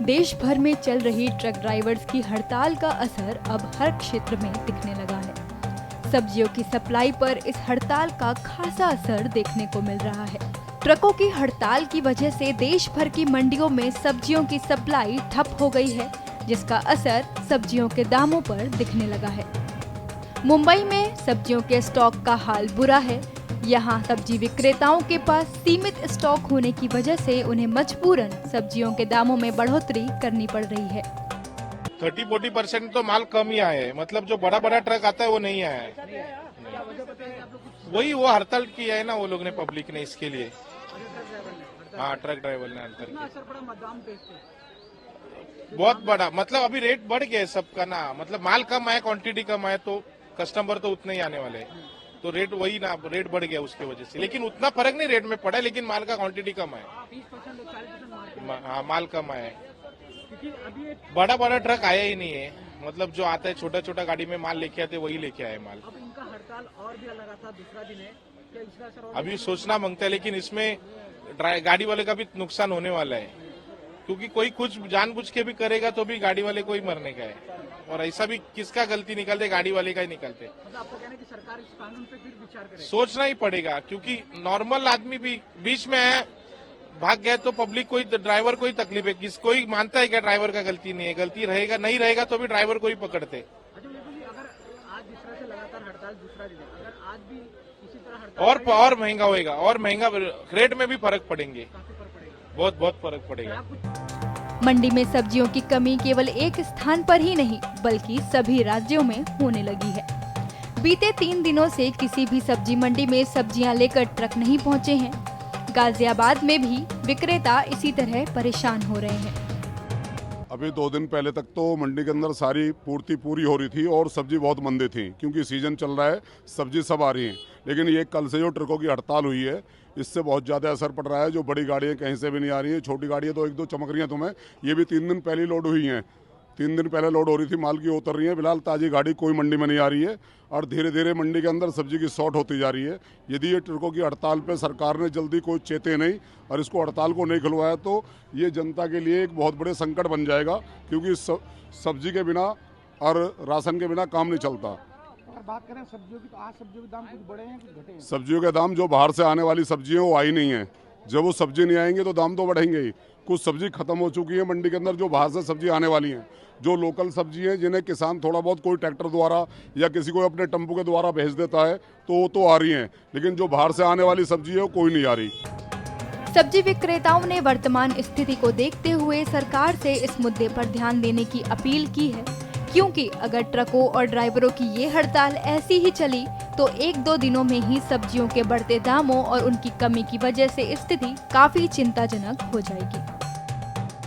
देश भर में चल रही ट्रक ड्राइवर्स की हड़ताल का असर अब हर क्षेत्र में दिखने लगा है। सब्जियों की सप्लाई पर इस हड़ताल का खासा असर देखने को मिल रहा है। ट्रकों की हड़ताल की वजह से देश भर की मंडियों में सब्जियों की सप्लाई ठप हो गई है, जिसका असर सब्जियों के दामों पर दिखने लगा है। मुंबई में सब्जियों के स्टॉक का हाल बुरा है। यहाँ सब्जी विक्रेताओं के पास सीमित स्टॉक होने की वजह से उन्हें मजबूरन सब्जियों के दामों में बढ़ोतरी करनी पड़ रही है। 30-40% तो माल कम ही आया है, मतलब जो बड़ा बड़ा ट्रक आता है वो नहीं आया है। वही वो हड़ताल किया है ना वो लोग ने, पब्लिक ने, इसके लिए। हाँ, ट्रक ड्राइवर ने हड़ताल बहुत बड़ा, मतलब अभी रेट बढ़ गया है सबका ना, मतलब माल कम आया, क्वांटिटी कम आया तो कस्टमर तो उतने ही आने वाले हैं, तो रेट वही ना, रेट बढ़ गया उसकी वजह से। लेकिन उतना फर्क नहीं रेट में पड़ा, लेकिन माल का क्वांटिटी कम है। हाँ, माल कम आया है। बड़ा बड़ा ट्रक आया ही नहीं है, मतलब जो आता है छोटा छोटा गाड़ी में माल लेके आते वही लेके आए माल। अब इनका हड़ताल और भी लगा था, दूसरा दिन है, क्या इसका असर और अभी सोचना मांगता है, लेकिन इसमें गाड़ी वाले का भी नुकसान होने वाला है, क्योंकि कोई कुछ जानबूझ के भी करेगा तो भी गाड़ी वाले को ही मरने का है, और ऐसा भी किसका गलती निकलते, गाड़ी वाले का ही निकलते। मतलब आपका कहना है कि सरकार इस कानून पे फिर विचार करे? सोचना ही पड़ेगा, क्योंकि नॉर्मल आदमी भी बीच में है, भाग गया तो पब्लिक को ही, ड्राइवर को ही तकलीफ है। कोई मानता है क्या ड्राइवर का गलती नहीं है? गलती रहेगा, नहीं रहेगा तो भी ड्राइवर को ही पकड़ते। अच्छा बिल्कुल जी, अगर आज जिस तरह से लगातार हड़ताल दूसरा दिन है, अगर आज भी इसी तरह हड़ताल और महंगा होएगा, और महंगा रेट में भी फर्क पड़ेंगे, काफी फर्क पड़ेगा। बहुत फर्क पड़ेगा। मंडी में सब्जियों की कमी केवल एक स्थान पर ही नहीं बल्कि सभी राज्यों में होने लगी है। बीते 3 दिनों से किसी भी सब्जी मंडी में सब्जियां लेकर ट्रक नहीं पहुंचे हैं। गाजियाबाद में भी विक्रेता इसी तरह परेशान हो रहे हैं। अभी 2 दिन पहले तक तो मंडी के अंदर सारी पूर्ति पूरी हो रही थी और सब्जी बहुत मंदी थी, क्योंकि सीजन चल रहा है, सब्जी सब आ रही है। लेकिन ये कल से जो ट्रकों की हड़ताल हुई है, इससे बहुत ज़्यादा असर पड़ रहा है। जो बड़ी गाड़ियाँ कहीं से भी नहीं आ रही है, छोटी गाड़ियाँ तो 1-2 चमक रही हैं तुम्हें, ये भी 3 दिन पहले लोड हुई हैं। 3 दिन पहले लोड हो रही थी, माल की उतर रही है। फिलहाल ताज़ी गाड़ी कोई मंडी में नहीं आ रही है और धीरे धीरे मंडी के अंदर सब्जी की शॉर्ट होती जा रही है। यदि ये ट्रकों की हड़ताल पे सरकार ने जल्दी कोई चेते नहीं और इसको हड़ताल को नहीं खुलवाया तो ये जनता के लिए एक बहुत बड़े संकट बन जाएगा, क्योंकि सब्जी के बिना और राशन के बिना काम नहीं चलता। अगर बात करें सब्जियों की, तो आज सब्जियों के दाम कुछ बढ़े हैं कुछ घटे हैं? सब्जियों के दाम, जो बाहर से आने वाली सब्जी है वो आई नहीं है। जब वो सब्जी नहीं आएंगे तो दाम तो बढ़ेंगे ही। कुछ सब्जी खत्म हो चुकी है मंडी के अंदर, जो बाहर से सब्जी आने वाली हैं। जो लोकल सब्जी है, जिन्हें किसान थोड़ा बहुत कोई ट्रैक्टर द्वारा या किसी को अपने टेम्पो के द्वारा भेज देता है, तो वो तो आ रही हैं, लेकिन जो बाहर से आने वाली सब्जी है वो कोई नहीं आ रही। सब्जी विक्रेताओं ने वर्तमान स्थिति को देखते हुए सरकार से इस मुद्दे पर ध्यान देने की अपील की है, क्योंकि अगर ट्रकों और ड्राइवरों की ये हड़ताल ऐसी ही चली तो 1-2 दिनों में ही सब्जियों के बढ़ते दामों और उनकी कमी की वजह से स्थिति काफी चिंताजनक हो जाएगी।